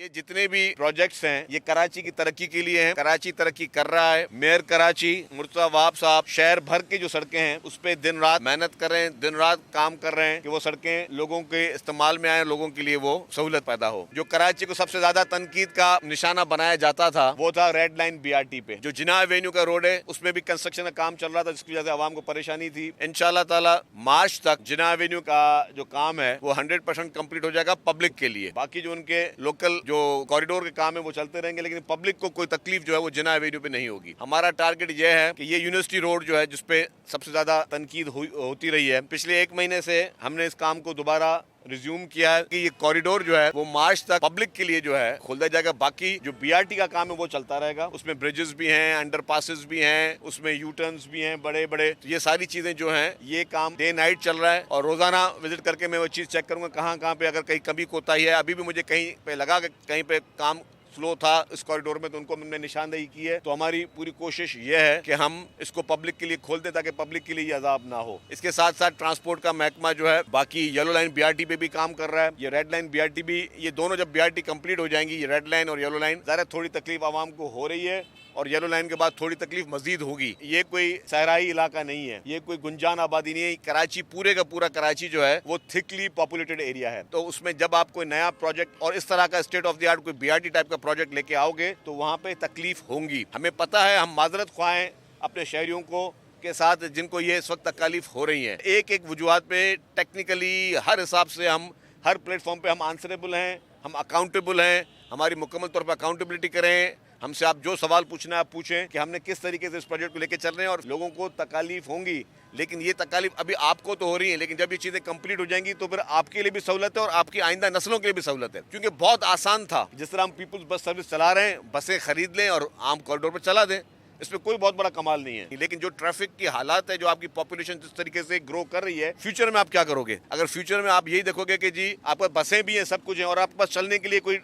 یہ جتنے بھی پروجیکٹس ہیں یہ کراچی کی ترقی کے لیے ہیں. کراچی ترقی کر رہا ہے. میئر کراچی مرتضی وہاب صاحب شہر بھر کی جو سڑکیں ہیں اس پہ دن رات محنت کر رہے ہیں, دن رات کام کر رہے ہیں کہ وہ سڑکیں لوگوں کے استعمال میں آئیں, لوگوں کے لیے وہ سہولت پیدا ہو. جو کراچی کو سب سے زیادہ تنقید کا نشانہ بنایا جاتا تھا وہ تھا ریڈ لائن BRT پہ. جو جناح ایوینیو کا روڈ ہے اس میں بھی کنسٹرکشن کا کام چل رہا تھا جس کی وجہ سے عوام کو پریشانی تھی. انشاءاللہ تعالی مارچ تک جناح ایوینیو کا جو کام ہے وہ 100% کمپلیٹ ہو جائے گا پبلک کے لیے. باقی جو ان کے لوکل جو کوریڈور کے کام ہے وہ چلتے رہیں گے لیکن پبلک کو کوئی تکلیف جو ہے وہ جناح ایوینیو پہ نہیں ہوگی. ہمارا ٹارگٹ یہ ہے کہ یہ یونیورسٹی روڈ جو ہے جس پہ سب سے زیادہ تنقید ہوتی رہی ہے, پچھلے 1 مہینے سے ہم نے اس کام کو دوبارہ ریزیوم کیا ہے کہ یہ کوریڈور جو ہے وہ مارچ تک پبلک کے لیے جو ہے کھول دیا جائے گا. باقی جو BRT کا کام ہے وہ چلتا رہے گا. اس میں بریجز بھی ہیں, انڈر پاسز بھی ہیں, اس میں یو ٹرنز بھی ہیں بڑے بڑے. یہ ساری چیزیں جو ہیں یہ کام ڈے نائٹ چل رہا ہے اور روزانہ وزٹ کر کے میں وہ چیز چیک کروں گا کہاں کہاں پہ اگر کہیں کمی کوتاہی ہے. ابھی بھی مجھے کہیں پہ لگا کہ کہیں پہ کام سلو تھا اس کوریڈور میں تو ان کو ہم نے نشاندہی کی ہے. تو ہماری پوری کوشش یہ ہے کہ ہم اس کو پبلک کے لیے کھول دیں تاکہ پبلک کے لیے یہ عذاب نہ ہو. اس کے ساتھ ساتھ ٹرانسپورٹ کا محکمہ جو ہے باقی یلو لائن BRT پہ بھی کام کر رہا ہے. یہ ریڈ لائن BRT بھی, یہ دونوں جب BRT کمپلیٹ ہو جائیں گی, یہ ریڈ لائن اور یلو لائن, ظاہر تھوڑی تکلیف عوام کو ہو رہی ہے اور یلو لائن کے بعد تھوڑی تکلیف مزید ہوگی. یہ کوئی صحرائی علاقہ نہیں ہے, یہ کوئی گنجان آبادی نہیں ہے. کراچی پورے کا پورا کراچی جو ہے وہ تھکلی پاپولیٹڈ ایریا ہے. تو اس میں جب آپ کوئی نیا پروجیکٹ اور اس طرح کا اسٹیٹ آف دی آرٹ کوئی BRT ٹائپ کا پروجیکٹ لے کے آؤ گے تو وہاں پہ تکلیف ہوں گی. ہمیں پتہ ہے, ہم معذرت خواہ ہیں اپنے شہریوں کو کے ساتھ جن کو یہ اس وقت تکالیف ہو رہی ہیں. ایک ایک وجوہات پہ ٹیکنیکلی ہر حساب سے ہم ہر پلیٹ فارم پہ ہم آنسریبل ہیں, ہم اکاؤنٹیبل ہیں. ہماری مکمل طور پہ اکاؤنٹیبلٹی کریں. ہم سے آپ جو سوال پوچھنا ہے آپ پوچھیں کہ ہم نے کس طریقے سے اس پروجیکٹ کو لے کے چل رہے ہیں. اور لوگوں کو تکالیف ہوں گی لیکن یہ تکالیف ابھی آپ کو تو ہو رہی ہیں لیکن جب یہ چیزیں کمپلیٹ ہو جائیں گی تو پھر آپ کے لیے بھی سہولت ہے اور آپ کی آئندہ نسلوں کے لیے بھی سہولت ہے. کیونکہ بہت آسان تھا جس طرح ہم پیپلز بس سروس چلا رہے ہیں, بسیں خرید لیں اور عام کوریڈور پر چلا دیں, اس میں کوئی بہت بڑا کمال نہیں ہے. لیکن جو ٹریفک کی حالات ہے, جو آپ کی پاپولیشن جس طریقے سے گرو کر رہی ہے, فیوچر میں آپ کیا کرو گے؟ اگر فیوچر میں آپ یہی دیکھو گے کہ جی آپ کے بسیں بھی ہیں, سب کچھ ہیں اور آپ کے پاس چلنے کے لیے کوئی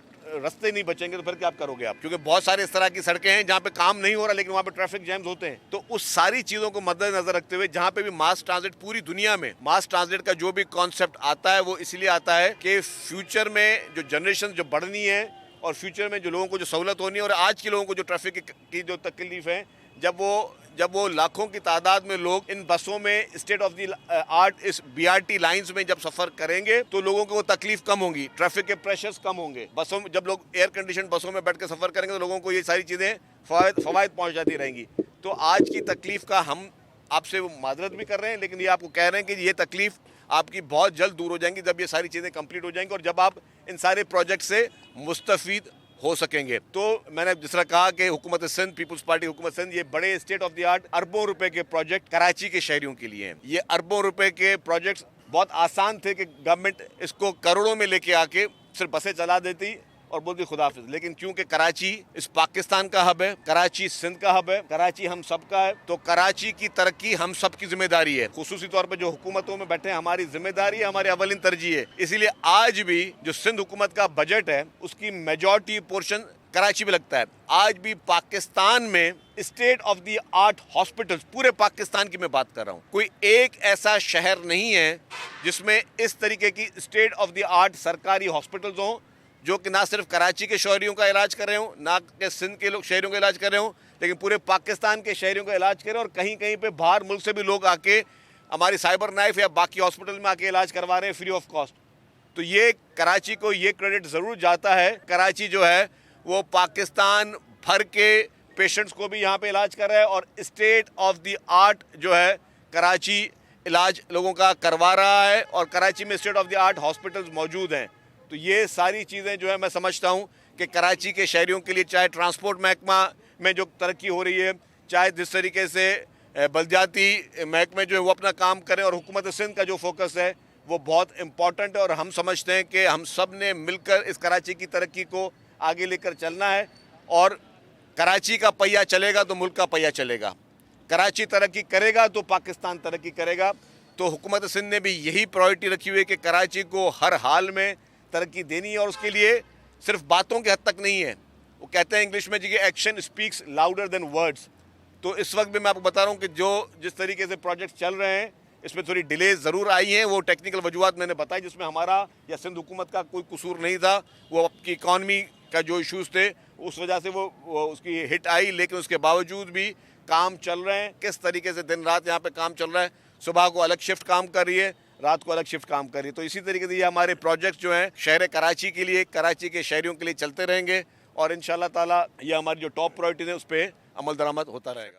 رستے نہیں بچیں گے تو پھر کیا کرو گے آپ؟ کیونکہ بہت سارے اس طرح کی سڑکیں ہیں جہاں پہ کام نہیں ہو رہا لیکن وہاں پہ ٹریفک جیمز ہوتے ہیں. تو اس ساری چیزوں کو مد نظر رکھتے ہوئے جہاں پہ بھی ماس ٹرانزٹ, پوری دنیا میں ماس ٹرانزٹ کا جو بھی کانسیپٹ آتا ہے وہ اس لیے آتا ہے کہ فیوچر میں جو جنریشن جو بڑھنی ہے اور فیوچر میں جو لوگوں کو جو سہولت ہونی ہے اور آج کے لوگوں کو جو ٹریفک کی جو تکلیف ہے, جب وہ لاکھوں کی تعداد میں لوگ ان بسوں میں اسٹیٹ آف دی آرٹ اس BRT لائنز میں جب سفر کریں گے تو لوگوں کو وہ تکلیف کم ہوں گی, ٹریفک کے پریشرز کم ہوں گے. بسوں میں جب لوگ ایئر کنڈیشن بسوں میں بیٹھ کے سفر کریں گے تو لوگوں کو یہ ساری چیزیں فوائد پہنچ جاتی رہیں گی. تو آج کی تکلیف کا ہم آپ سے معذرت بھی کر رہے ہیں لیکن یہ آپ کو کہہ رہے ہیں کہ یہ تکلیف آپ کی بہت جلد دور ہو جائیں گی جب یہ ساری چیزیں کمپلیٹ ہو جائیں گی اور جب آپ ان سارے پروجیکٹ سے مستفید ہو سکیں گے. تو میں نے جس طرح کہا کہ حکومت سندھ, پیپلز پارٹی حکومت سندھ, یہ بڑے اسٹیٹ آف دی آرٹ اربوں روپے کے پروجیکٹ کراچی کے شہریوں کے لیے ہیں. یہ اربوں روپے کے پروجیکٹس بہت آسان تھے کہ گورنمنٹ اس کو کروڑوں میں لے کے آ کے صرف بسیں چلا دیتی اور بولتی خدا حافظ. لیکن کیونکہ کراچی اس پاکستان کا ہب ہے, کراچی سندھ کا ہب ہے, کراچی ہم سب کا ہے, تو کراچی کی ترقی ہم سب کی ذمہ داری ہے. خصوصی طور پہ جو حکومتوں میں بیٹھے ہیں ہماری ذمہ داری ہے, ہماری اولین ترجیح ہے. اسی لیے آج بھی جو سندھ حکومت کا بجٹ ہے اس کی میجورٹی پورشن کراچی میں لگتا ہے. آج بھی پاکستان میں state of the art hospitals, پورے پاکستان کی میں بات کر رہا ہوں, کوئی ایک ایسا شہر نہیں ہے جس میں اس طریقے کی اسٹیٹ آف دی آرٹ سرکاری ہاسپٹلز ہوں جو کہ نہ صرف کراچی کے شہریوں کا علاج کر رہے ہوں, نہ کہ سندھ کے شہریوں کا علاج کر رہے ہوں, لیکن پورے پاکستان کے شہریوں کا علاج کر رہے ہیں. اور کہیں کہیں پہ باہر ملک سے بھی لوگ آ کے ہماری سائبر نائف یا باقی ہاسپٹل میں آ کے علاج کروا رہے ہیں فری آف کاسٹ. تو یہ کراچی کو یہ کریڈٹ ضرور جاتا ہے. کراچی جو ہے وہ پاکستان بھر کے پیشنٹس کو بھی یہاں پہ علاج کر رہا ہے اور اسٹیٹ آف دی آرٹ جو ہے کراچی علاج لوگوں کا کروا رہا ہے اور کراچی میں state of the art hospitals موجود ہیں. تو یہ ساری چیزیں جو ہے میں سمجھتا ہوں کہ کراچی کے شہریوں کے لیے, چاہے ٹرانسپورٹ محکمہ میں جو ترقی ہو رہی ہے, چاہے جس طریقے سے بلدیاتی محکمے جو ہے وہ اپنا کام کریں, اور حکومت سندھ کا جو فوکس ہے وہ بہت امپورٹنٹ ہے. اور ہم سمجھتے ہیں کہ ہم سب نے مل کر اس کراچی کی ترقی کو آگے لے کر چلنا ہے اور کراچی کا پہیہ چلے گا تو ملک کا پہیہ چلے گا. کراچی ترقی کرے گا تو پاکستان ترقی کرے گا. تو حکومت سندھ نے بھی یہی پرائرٹی رکھی ہوئی ہے کہ کراچی کو ہر حال میں ترقی دینی ہے, اور اس کے لیے صرف باتوں کے حد تک نہیں ہے. وہ کہتے ہیں انگلش میں جی کہ action speaks louder than words. تو اس وقت بھی میں آپ کو بتا رہا ہوں کہ جس طریقے سے پروجیکٹ چل رہے ہیں اس میں تھوڑی ڈیلیز ضرور آئی ہیں. وہ ٹیکنیکل وجوہات میں نے بتائی جس میں ہمارا یا سندھ حکومت کا کوئی قصور نہیں تھا. وہ آپ کی اکانومی کا جو ایشوز تھے اس وجہ سے وہ اس کی ہٹ آئی، لیکن اس کے باوجود بھی کام چل رہے ہیں. کس طریقے سے دن رات یہاں پہ کام چل رہا ہے، صبح کو الگ شفٹ کام کر رہی ہے، رات کو الگ شفٹ کام کر رہی ہے. تو اسی طریقے سے یہ ہمارے پروجیکٹ جو ہیں شہر کراچی کے لیے، کراچی کے شہریوں کے لیے چلتے رہیں گے، اور انشاءاللہ تعالی یہ ہماری جو ٹاپ پرائرٹیز ہیں اس پہ عمل درآمد ہوتا رہے گا.